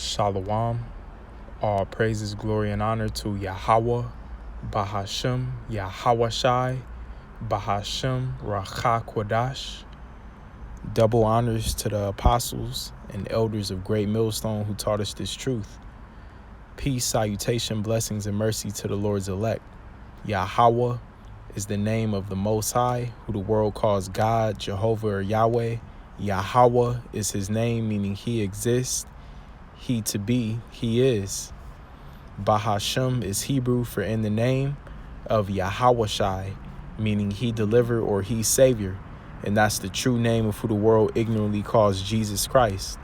Shalom. All praises, glory, and honor to Yahweh, Bahashem, Yahawashai, Bahashem, Racha Kwadash. Double honors to the apostles and elders of Great Millstone who taught us this truth. Peace, salutation, blessings, and mercy to the Lord's elect. Yahweh is the name of the Most High, who the world calls God, Jehovah, or Yahweh. Yahweh is his name, meaning he exists. He to be, he is. Bahashem is Hebrew for in the name of Yahawashai, meaning he deliver or he savior. And that's the true name of who the world ignorantly calls Jesus Christ.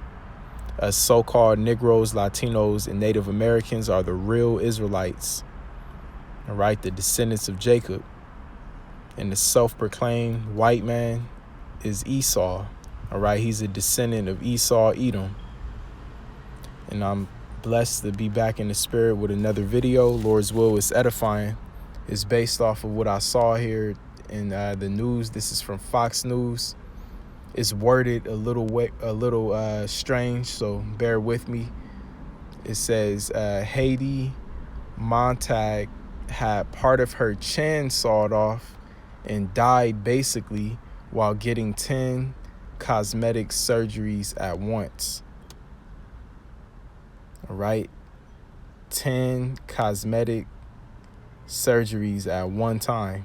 Us so-called Negroes, Latinos, and Native Americans are the real Israelites. All right, the descendants of Jacob. And the self-proclaimed white man is Esau. All right, he's a descendant of Esau, Edom. And I'm blessed to be back in the spirit with another video. Lord's will is edifying. It's based off of what I saw here in the news. This is from Fox News. It's worded a little strange, so bear with me. It says Haiti Montag had part of her chin sawed off and died basically while getting 10 cosmetic surgeries at once. All right, 10 cosmetic surgeries at one time.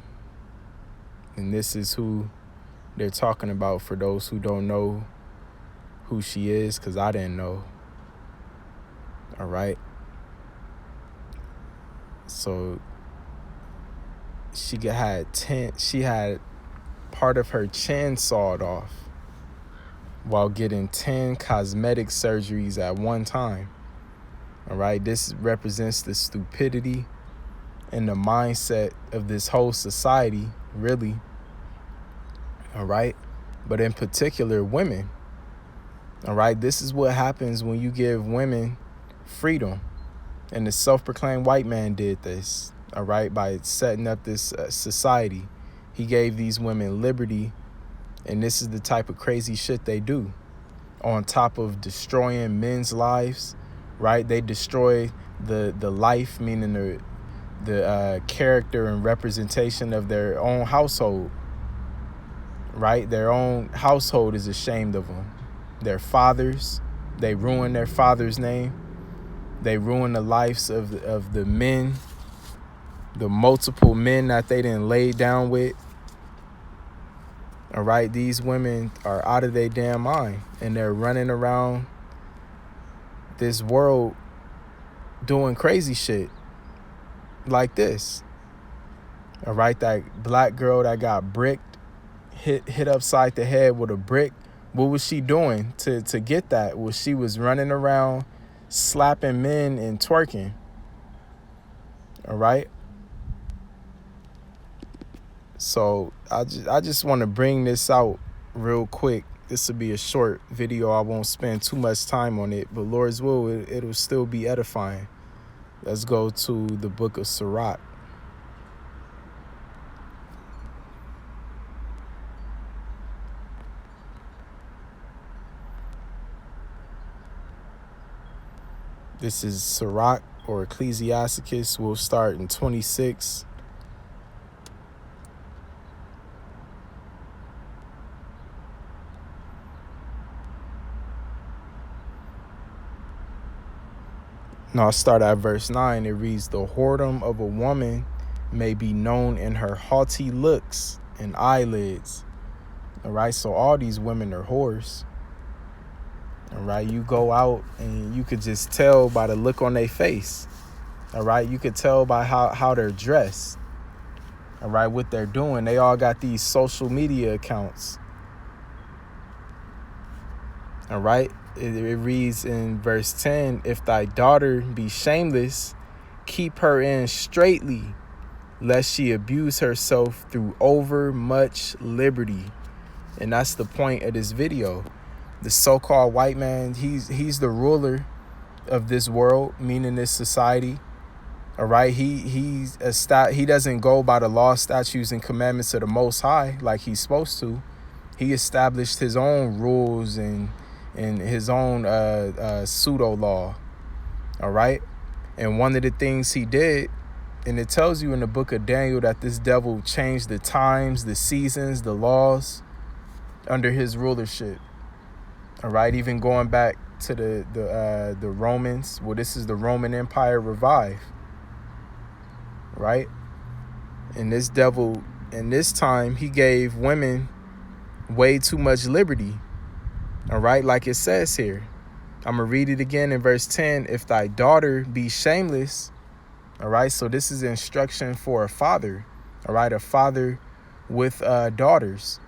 And this is who they're talking about for those who don't know who she is, because I didn't know. All right. So she had part of her chin sawed off while getting 10 cosmetic surgeries at one time. All right, this represents the stupidity and the mindset of this whole society, really. All right, but in particular, women. All right, this is what happens when you give women freedom. And the self-proclaimed white man did this, all right, by setting up this society. He gave these women liberty, and this is the type of crazy shit they do. On top of destroying men's lives, right? They destroy the life, meaning the character and representation of their own household, right? Their own household is ashamed of them. Their fathers, they ruin their father's name. They ruin the lives of the men, the multiple men that they didn't lay down with. All right, these women are out of their damn mind, and they're running around this world doing crazy shit like this. All right, that black girl that got bricked, hit upside the head with a brick. What was she doing to get that? Well, she was running around slapping men and twerking. All right. So I just want to bring this out real quick. This will be a short video. I won't spend too much time on it, but Lord's will, it'll still be edifying. Let's go to the book of Sirach. This is Sirach or Ecclesiasticus. We'll start in 26. No, I'll start at verse 9. It reads, "The whoredom of a woman may be known in her haughty looks and eyelids." All right, so all these women are whores. All right, you go out and you could just tell by the look on their face. All right, you could tell by how they're dressed. All right, what they're doing. They all got these social media accounts. All right. It reads in verse 10, "If thy daughter be shameless, keep her in straitly, lest she abuse herself through overmuch liberty." And that's the point of this video. The so-called white man, he's the ruler of this world, meaning this society. All right, he doesn't go by the law, statutes, and commandments of the Most High like he's supposed to. He established his own rules and his own pseudo law. All right. And one of the things he did, and it tells you in the book of Daniel that this devil changed the times, the seasons, the laws under his rulership. All right. Even going back to the Romans. Well, this is the Roman Empire revived. Right. And this devil, in this time, he gave women way too much liberty. All right. Like it says here. I'm going to read it again in verse 10. If thy daughter be shameless. All right. So this is instruction for a father. All right. A father with daughters.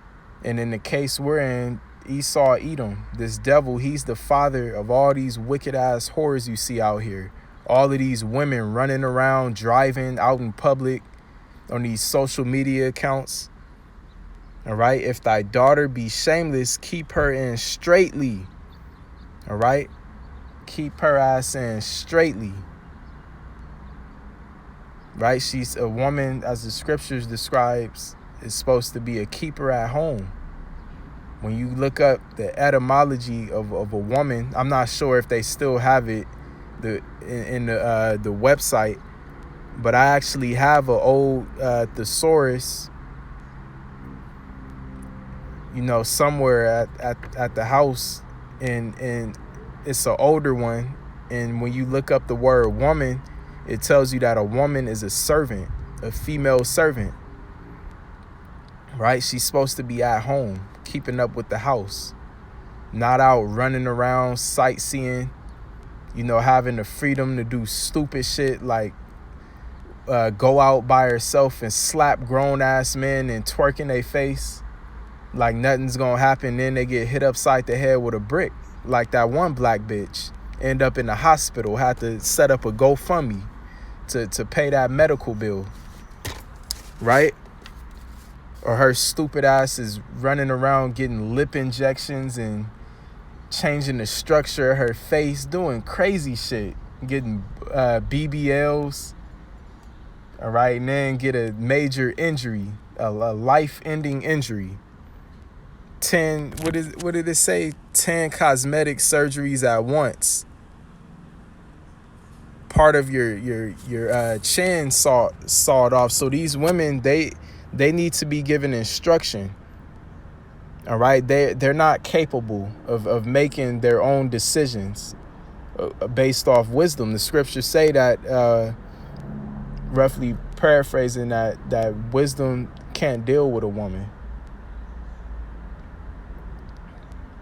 And in the case we're in, Esau, Edom, this devil, he's the father of all these wicked ass whores you see out here. All of these women running around, driving out in public on these social media accounts. All right. If thy daughter be shameless, keep her in straightly. All right. Keep her ass in straightly. Right. She's a woman, as the scriptures describes, is supposed to be a keeper at home. When you look up the etymology of a woman, I'm not sure if they still have it in the website, but I actually have an old thesaurus, somewhere at the house, and it's an older one. And when you look up the word woman, it tells you that a woman is a servant, a female servant. Right? She's supposed to be at home, keeping up with the house, not out running around sightseeing, having the freedom to do stupid shit like go out by herself and slap grown ass men and twerk in their face like nothing's gonna happen. Then they get hit upside the head with a brick, like that one black bitch end up in the hospital, had to set up a GoFundMe to pay that medical bill. Right? Or her stupid ass is running around getting lip injections and changing the structure of her face, doing crazy shit, getting BBLs. All right, and then get a major injury, a life-ending injury. 10, what did it say? 10 cosmetic surgeries at once. Part of your chin sawed off. So these women, they need to be given instruction. All right. They're not capable of making their own decisions based off wisdom. The scriptures say that, roughly paraphrasing, that wisdom can't deal with a woman.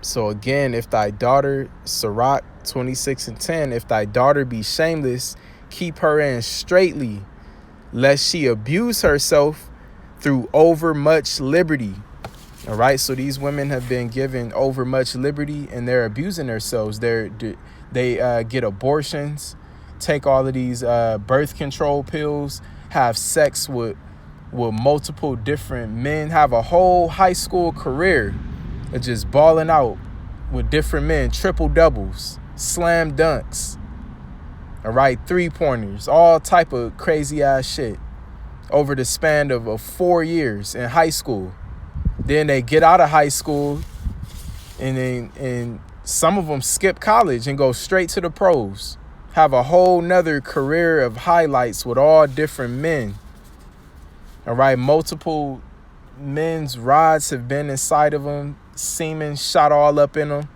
So again, if thy daughter, Sirach 26:10, if thy daughter be shameless, keep her in straightly, lest she abuse herself through overmuch liberty. All right. So these women have been given overmuch liberty and they're abusing themselves. They get abortions, take all of these birth control pills, have sex with multiple different men, have a whole high school career of just balling out with different men, triple doubles, slam dunks. All right. 3-pointers, all type of crazy ass shit over the span of 4 years in high school. Then they get out of high school and some of them skip college and go straight to the pros. Have a whole nother career of highlights with all different men. All right. Multiple men's rods have been inside of them. Semen shot all up in them.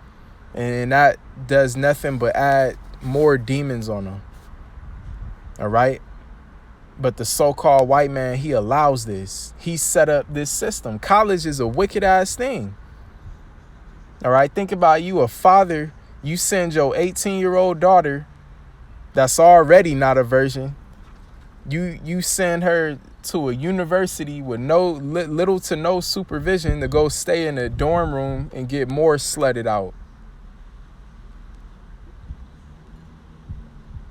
And that does nothing but add more demons on them. All right. But the so-called white man, he allows this. He set up this system. College is a wicked ass thing. All right. Think about you, a father. You send your 18-year-old daughter that's already not a virgin. You send her to a university with little to no supervision to go stay in a dorm room and get more slutted out.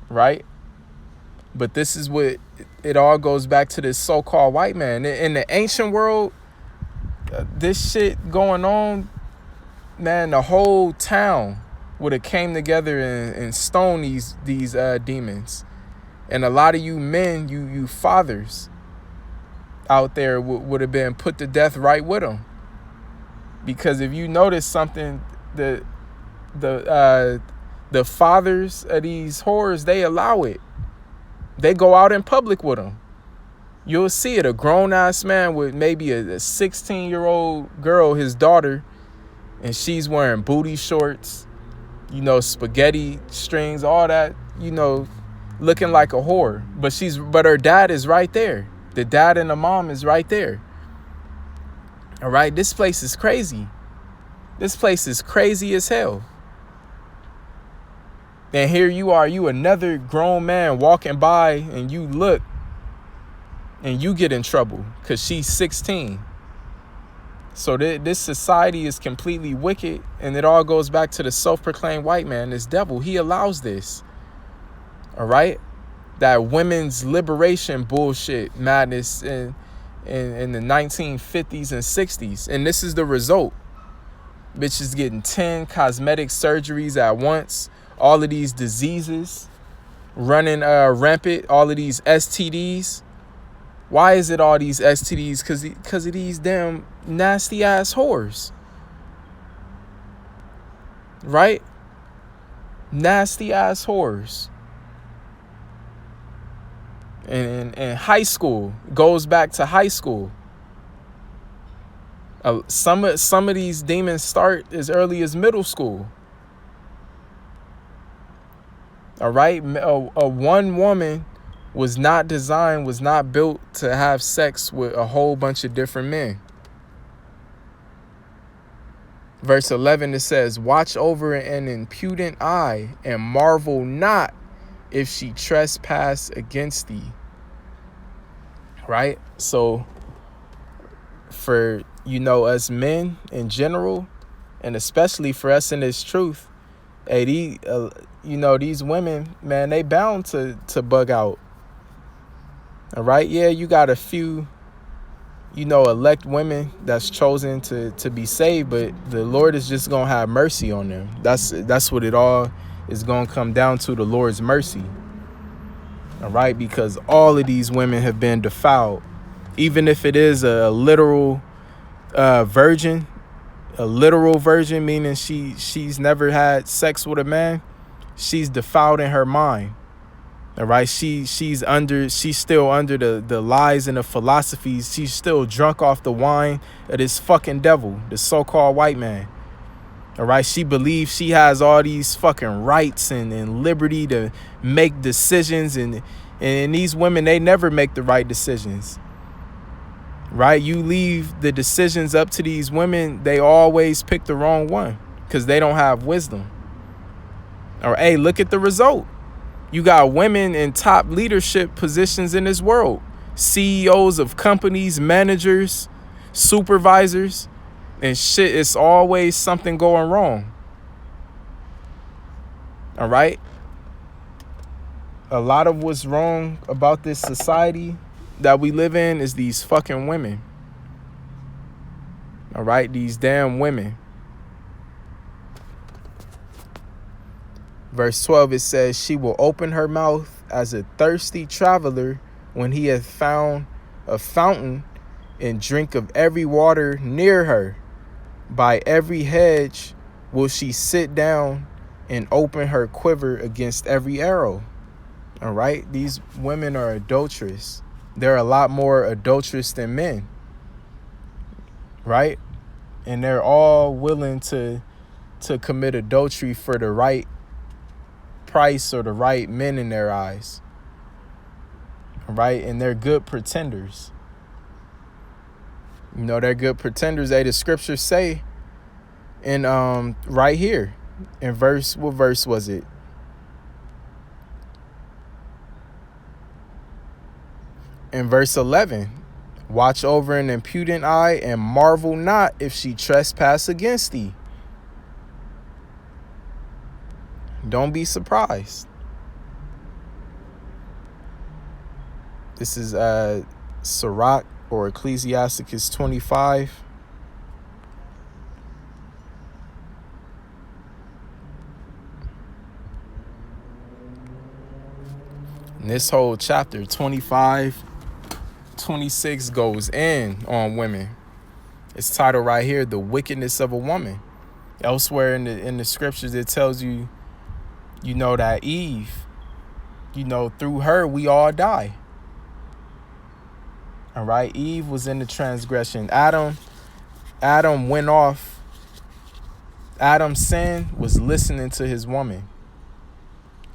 Right? But this is what it all goes back to, this so-called white man. In the ancient world, this shit going on, man, the whole town would have came together and stoned these demons. And a lot of you men, you fathers out there would have been put to death right with them. Because if you notice something, the The fathers of these whores, they allow it. They go out in public with them. You'll see it. A grown-ass man with maybe a 16-year-old girl, his daughter, and she's wearing booty shorts, spaghetti strings, all that, looking like a whore. But her dad is right there. The dad and the mom is right there. All right, this place is crazy. This place is crazy as hell. And here you are, you another grown man walking by, and you look and you get in trouble because she's 16. So this society is completely wicked, and it all goes back to the self-proclaimed white man, this devil. He allows this. All right? That women's liberation bullshit madness in the 1950s and 60s. And this is the result. Bitches getting 10 cosmetic surgeries at once. All of these diseases running rampant. All of these STDs. Why is it all these STDs? Because of these damn nasty ass whores. Right? Nasty ass whores. And high school goes back to high school. Some of these demons start as early as middle school. All right, one woman was not built to have sex with a whole bunch of different men. Verse 11, it says, "Watch over an impudent eye, and marvel not if she trespass against thee." Right? So for, us men in general, and especially for us in this truth, hey, these women, man, they bound to bug out. All right? Yeah, you got a few, elect women that's chosen to be saved, but the Lord is just going to have mercy on them. That's what it all is going to come down to, the Lord's mercy. All right? Because all of these women have been defiled. Even if it is a literal virgin, meaning she's never had sex with a man, she's defiled in her mind. All right, she's still under the lies and the philosophies. She's still drunk off the wine of this fucking devil, the so-called white man. All right, she believes she has all these fucking rights and liberty to make decisions, and these women, they never make the right decisions. Right? You leave the decisions up to these women, they always pick the wrong one because they don't have wisdom. Or, hey, look at the result. You got women in top leadership positions in this world. CEOs of companies, managers, supervisors, and shit. It's always something going wrong. All right? A lot of what's wrong about this society that we live in is these fucking women. All right? These damn women. Verse 12, it says, "She will open her mouth as a thirsty traveler when he hath found a fountain, and drink of every water near her. By every hedge will she sit down and open her quiver against every arrow." All right? These women are adulterous. They're a lot more adulterous than men. Right? And they're all willing to commit adultery for the right price or the right men in their eyes. Right? And they're good pretenders. They're good pretenders. The scriptures say in right here in what verse was it? In verse 11, "Watch over an impudent eye, and marvel not if she trespass against thee." Don't be surprised. This is Sirach, or Ecclesiasticus 25. And this whole chapter 25, 26 goes in on women. It's titled right here, "The Wickedness of a Woman." Elsewhere in the scriptures, it tells you that Eve, through her, we all die. All right. Eve was in the transgression. Adam went off. Adam's sin was listening to his woman.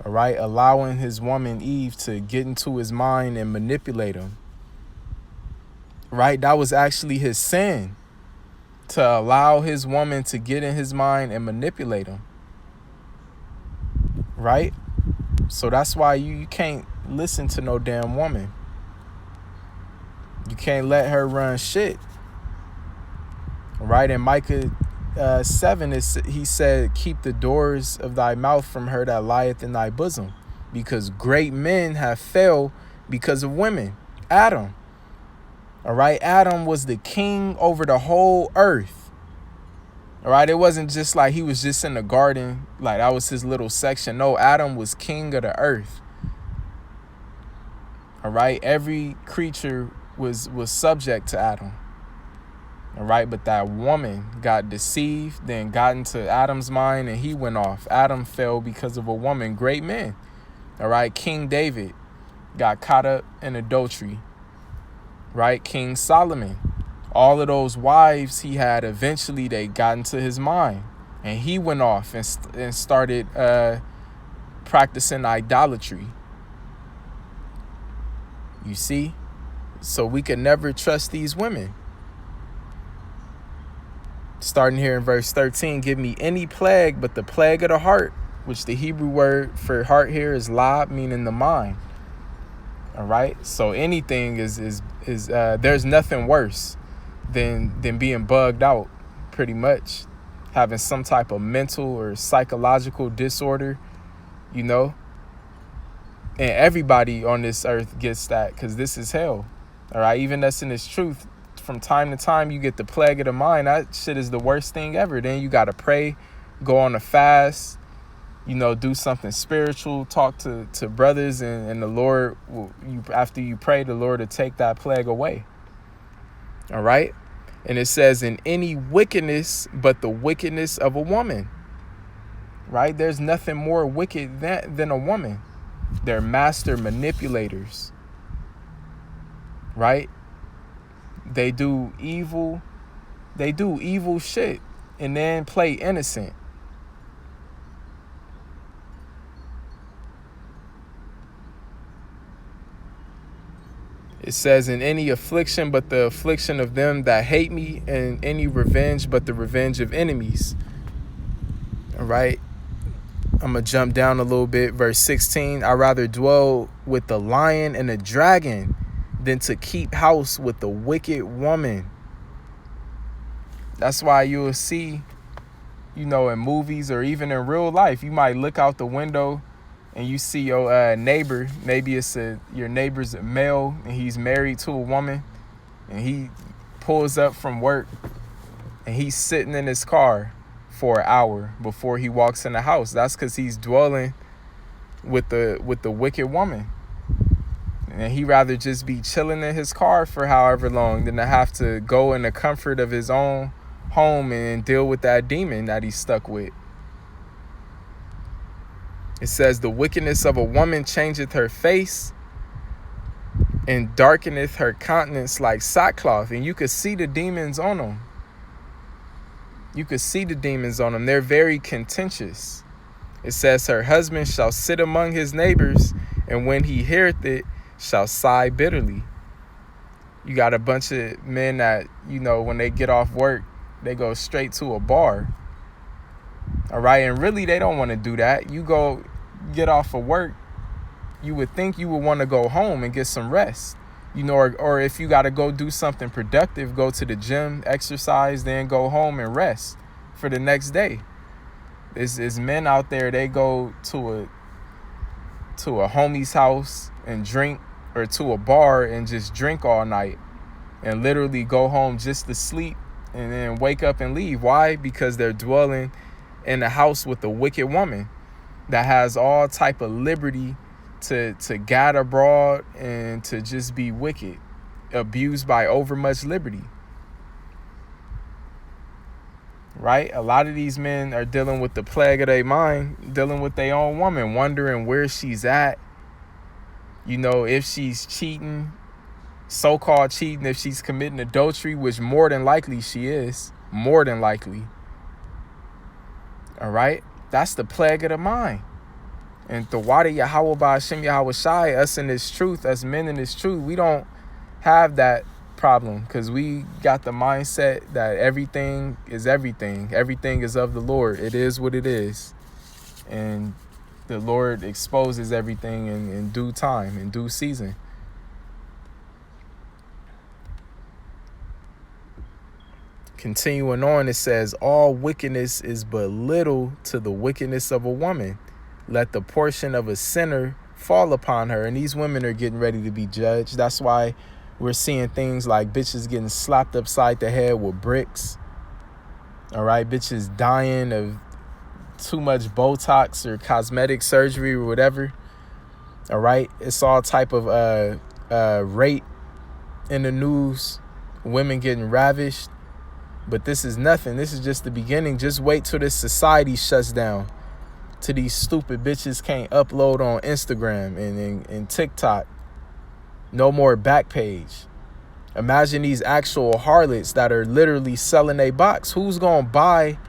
All right. Allowing his woman, Eve, to get into his mind and manipulate him. Right. That was actually his sin, to allow his woman to get in his mind and manipulate him. Right. So that's why you can't listen to no damn woman. You can't let her run shit. Right? In Micah 7, he said, keep the doors of thy mouth from her that lieth in thy bosom, because great men have failed because of women. Adam. All right? Adam was the king over the whole earth. All right? It wasn't just like he was just in the garden, like that was his little section. No, Adam was king of the earth. All right? Every creature was subject to Adam. All right, but that woman got deceived, then got into Adam's mind, and he went off. Adam fell because of a woman. Great men. All right, King David got caught up in adultery. Right, King Solomon, all of those wives he had, eventually they got into his mind, and he went off and started practicing idolatry. You see? So we could never trust these women. Starting here in verse 13, give me any plague but the plague of the heart, which the Hebrew word for heart here is lab, meaning the mind. All right. So anything is there's nothing worse than being bugged out, pretty much. Having some type of mental or psychological disorder, And everybody on this earth gets that, because this is hell. All right. Even us in this truth, from time to time, you get the plague of the mind. That shit is the worst thing ever. Then you got to pray, go on a fast, do something spiritual, talk to brothers, and the Lord, after you pray, the Lord will take that plague away. All right. And it says, in any wickedness but the wickedness of a woman. Right. There's nothing more wicked than a woman. They're master manipulators. Right. They do evil shit and then play innocent. It says, in any affliction but the affliction of them that hate me, and any revenge but the revenge of enemies. All right. I'm going to jump down a little bit. Verse 16, I rather dwell with the lion and the dragon than to keep house with the wicked woman. That's why you will see, in movies or even in real life, you might look out the window and you see your neighbor. Maybe your neighbor's a male and he's married to a woman, and he pulls up from work and he's sitting in his car for an hour before he walks in the house. That's because he's dwelling with the wicked woman. And he'd rather just be chilling in his car for however long than to have to go in the comfort of his own home and deal with that demon that he's stuck with. It says, the wickedness of a woman changeth her face and darkeneth her countenance like sackcloth. And you could see the demons on them. They're very contentious. It says, her husband shall sit among his neighbors, and when he heareth it, shall sigh bitterly. You got a bunch of men that, when they get off work, they go straight to a bar. All right. And really, they don't want to do that. You go get off of work, you would think you would want to go home and get some rest, or if you got to go do something productive, go to the gym, exercise, then go home and rest for the next day. There's men out there, they go to a homie's house and drink, or to a bar and just drink all night and literally go home just to sleep and then wake up and leave. Why? Because they're dwelling in a house with a wicked woman that has all type of liberty to gad abroad and to just be wicked, abused by overmuch liberty. right? A lot of these men are dealing with the plague of their mind, dealing with their own woman, wondering where she's at, if she's cheating, so-called cheating, if she's committing adultery, which more than likely she is, more than likely. All right? That's the plague of the mind. And the Wada Yahweh Ba'Hashem Yahweh Shai, us in this truth, us men in this truth, we don't have that problem because we got the mindset that everything is everything. Everything is of the Lord. It is what it is. And the Lord exposes everything in due time, in due season. Continuing on, it says, all wickedness is but little to the wickedness of a woman. Let the portion of a sinner fall upon her. And these women are getting ready to be judged. That's why we're seeing things like bitches getting slapped upside the head with bricks. All right, bitches dying of too much Botox or cosmetic surgery or whatever. All right, it's all type of rape in the news. Women getting ravished. But this is nothing. This is just the beginning. Just wait till this society shuts down. Till these stupid bitches can't upload on Instagram and TikTok. No more Backpage. Imagine these actual harlots that are literally selling a box. Who's going to buy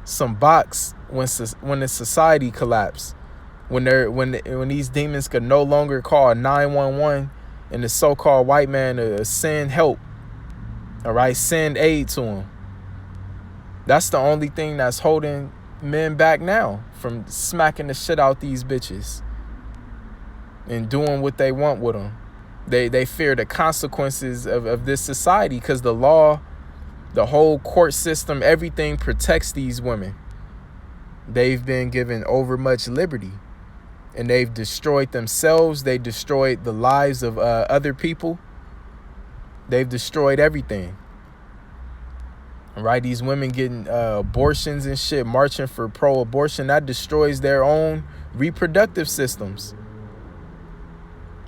some box when the society collapse? When these demons could no longer call 911 and the so-called white man to send help. All right, send aid to them. That's the only thing that's holding men back now from smacking the shit out these bitches and doing what they want with them. They fear the consequences of this society because the law, the whole court system, everything protects these women. They've been given overmuch liberty and they've destroyed themselves. They destroyed the lives of other people. They've destroyed everything. All right, these women getting abortions and shit, marching for pro-abortion, that destroys their own reproductive systems.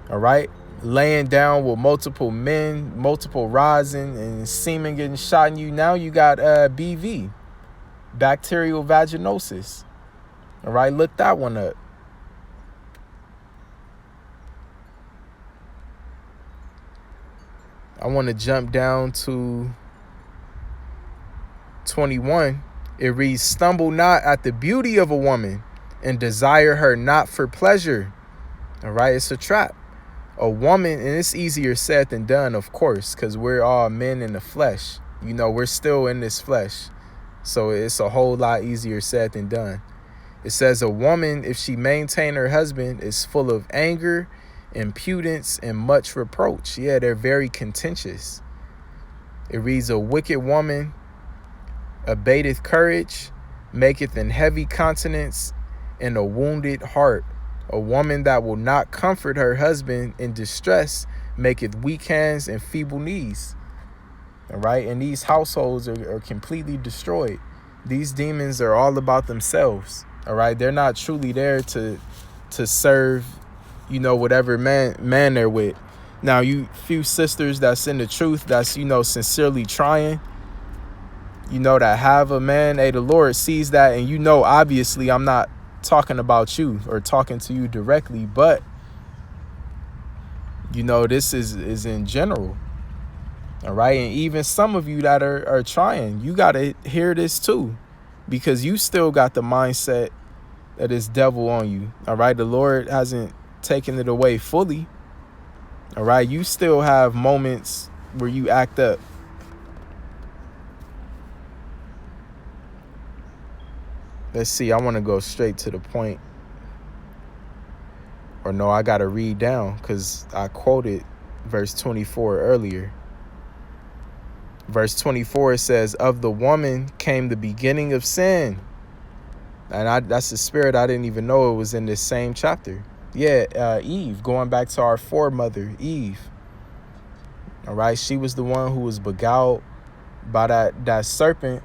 All right, laying down with multiple men, multiple rods and semen getting shot in you. Now you got BV, bacterial vaginosis. All right, look that one up. I want to jump down to 21. It reads, stumble not at the beauty of a woman and desire her not for pleasure. All right, it's a trap. A woman, and it's easier said than done, of course, because we're all men in the flesh. We're still in this flesh. So it's a whole lot easier said than done. It says a woman, if she maintain her husband, is full of anger, impudence, and much reproach. Yeah, they're very contentious. It reads, a wicked woman abateth courage, maketh an heavy countenance, and a wounded heart. A woman that will not comfort her husband in distress maketh weak hands and feeble knees. All right, and these households are completely destroyed. These demons are all about themselves. All right, they're not truly there to serve, whatever man they're with. Now, you few sisters that's in the truth, that's sincerely trying, that have a man, hey, the Lord sees that, and obviously I'm not talking about you or talking to you directly, but this is in general. All right, and even some of you that are trying, you got to hear this too, because you still got the mindset that is devil on you. All right, the Lord hasn't taken it away fully. All right, you still have moments where you act up. Let's see, I want to go straight to the point. Or no, I got to read down because I quoted verse 24 earlier. Verse 24, it says, of the woman came the beginning of sin. And that's the spirit. I didn't even know it was in this same chapter. Yeah, Eve, going back to our foremother, Eve. All right, she was the one who was beguiled by that serpent.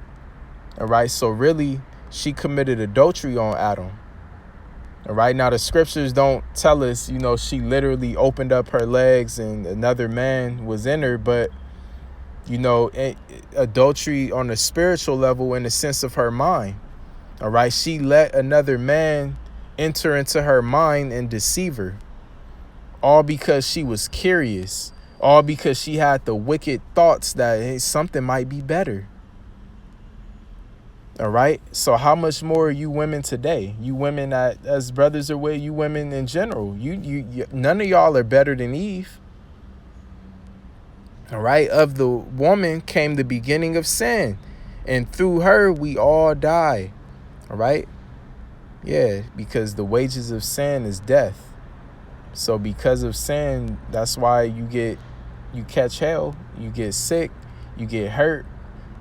All right, so really, she committed adultery on Adam. All right, now the scriptures don't tell us, she literally opened up her legs and another man was in her, but You know, adultery on a spiritual level in the sense of her mind. All right. She let another man enter into her mind and deceive her. All because she was curious. All because she had the wicked thoughts that, hey, something might be better. All right. So how much more are you women today? You women that as brothers are with, you women in general. You none of y'all are better than Eve. All right. Of the woman came the beginning of sin. And through her, we all die. All right. Yeah, because the wages of sin is death. So because of sin, that's why you catch hell, you get sick, you get hurt,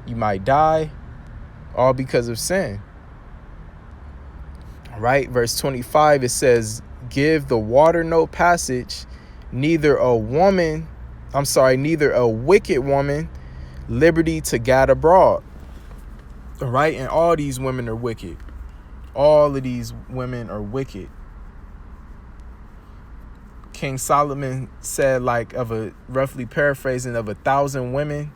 you might die, all because of sin. All right. Verse 25, it says, give the water no passage, neither a wicked woman liberty to gad abroad. All right. And all these women are wicked. All of these women are wicked. King Solomon said, like, roughly paraphrasing, of 1,000 women,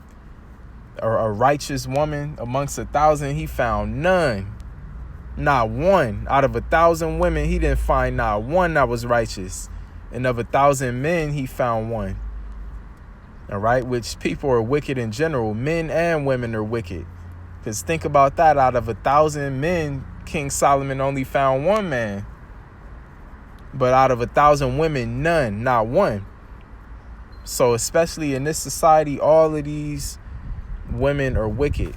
or a righteous woman amongst 1,000, he found none. Not one. Out of 1,000 women, he didn't find not one that was righteous. And of 1,000 men, he found one. All right. Which people are wicked in general. Men and women are wicked. Because think about that. Out of 1,000 men, King Solomon only found one man. But out of 1,000 women, none, not one. So especially in this society, all of these women are wicked.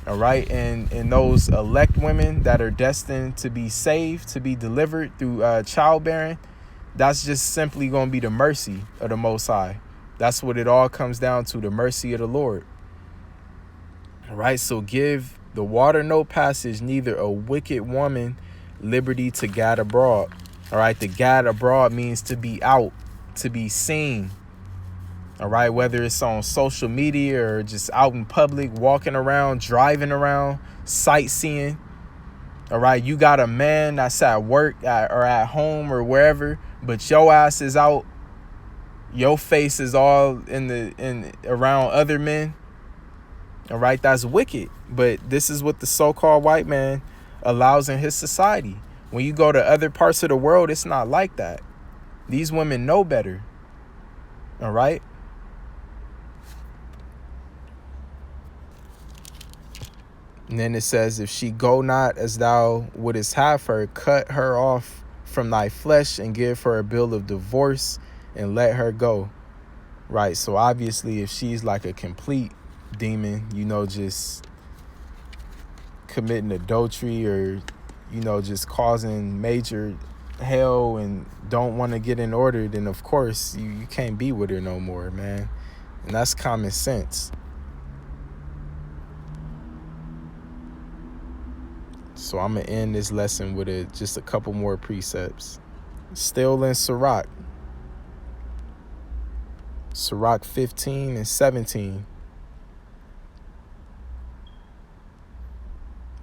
All right. And those elect women that are destined to be saved, to be delivered through childbearing, that's just simply going to be the mercy of the Most High. That's what it all comes down to, the mercy of the Lord. All right. So give the water no passage, neither a wicked woman liberty to gad abroad. All right. The gad abroad means to be out, to be seen. All right. Whether it's on social media or just out in public, walking around, driving around, sightseeing. All right. You got a man that's at work or at home or wherever, but your ass is out. Your face is all in around other men. All right. That's wicked. But this is what the so-called white man allows in his society. When you go to other parts of the world, it's not like that. These women know better. All right. And then it says, if she go not as thou wouldest have her, cut her off from thy flesh and give her a bill of divorce and let her go. Right. So obviously, if she's like a complete demon, just committing adultery or, just causing major hell and don't want to get in order, then of course you can't be with her no more, man. And that's common sense. So I'm going to end this lesson with just a couple more precepts. Still in Sirach 15 and 17.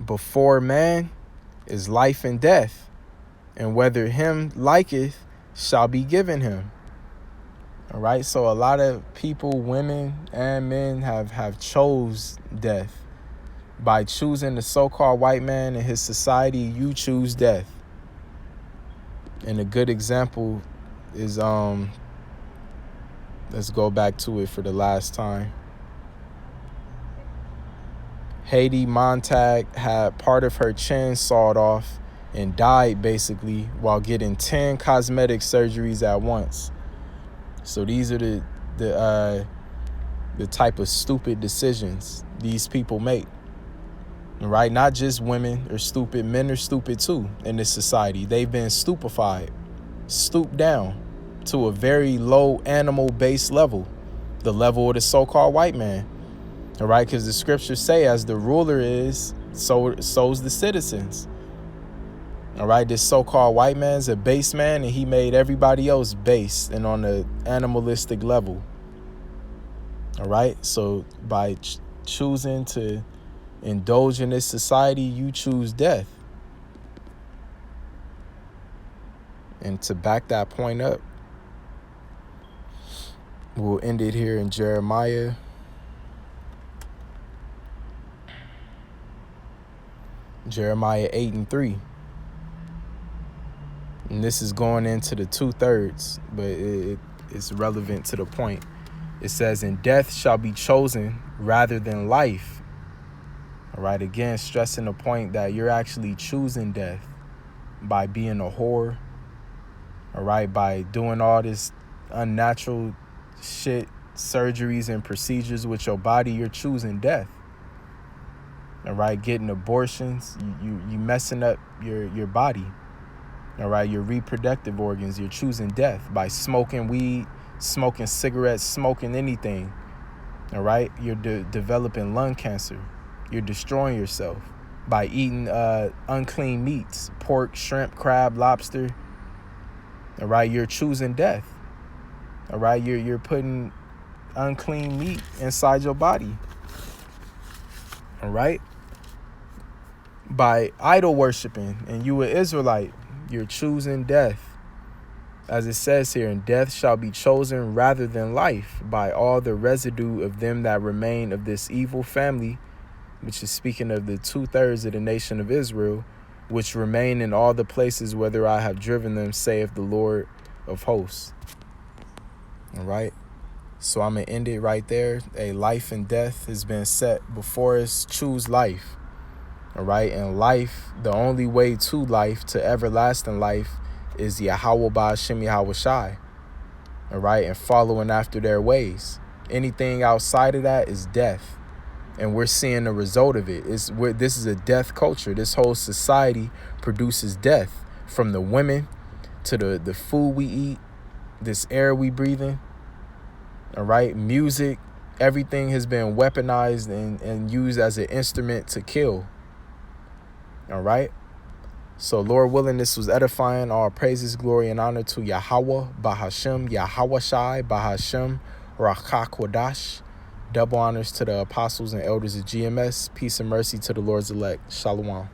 Before man is life and death, and whether him liketh shall be given him. All right. So a lot of people, women and men, have chose death. By choosing the so-called white man in his society, you choose death. And a good example is, let's go back to it for the last time. Haiti Montag had part of her chin sawed off and died basically while getting 10 cosmetic surgeries at once. So these are the type of stupid decisions these people make. Right? Not just women are stupid. Men are stupid too in this society. They've been stupefied, stooped down to a very low animal-based level, the level of the so-called white man. All right? Because the scriptures say, as the ruler is, so's the citizens. All right? This so-called white man's a base man, and he made everybody else base and on the animalistic level. All right? So by choosing to indulge in this society, you choose death. And to back that point up, we'll end it here in Jeremiah Jeremiah 8:3. And this is going into the 2/3, but it's relevant to the point. It says, and death shall be chosen rather than life. All right, again, stressing the point that you're actually choosing death by being a whore. All right, by doing all this unnatural shit, surgeries and procedures with your body, you're choosing death. All right, getting abortions, you messing up your body. All right, your reproductive organs, you're choosing death by smoking weed, smoking cigarettes, smoking anything. All right, you're developing lung cancer. You're destroying yourself by eating unclean meats, pork, shrimp, crab, lobster. All right, you're choosing death. All right, you're putting unclean meat inside your body. All right, by idol worshiping, and you an Israelite, you're choosing death. As it says here, and death shall be chosen rather than life by all the residue of them that remain of this evil family, which is speaking of the 2/3 of the nation of Israel, which remain in all the places whither I have driven them, saith the Lord of hosts. All right. So I'm going to end it right there. A life and death has been set before us. Choose life. All right. And life, the only way to life, to everlasting life, is Yahweh Ba'ashem Yahweh Shai. All right. And following after their ways. Anything outside of that is death. And we're seeing the result of it. This is a death culture. This whole society produces death, from the women to the food we eat, this air we breathe in. All right. Music, everything has been weaponized and used as an instrument to kill. All right. So Lord willing, this was edifying. All praises, glory, and honor to Yahweh, Bahashem, Yahweh Shai, Bahashem, Rakha Kodash. Double honors to the apostles and elders of GMS. Peace and mercy to the Lord's elect. Shalom.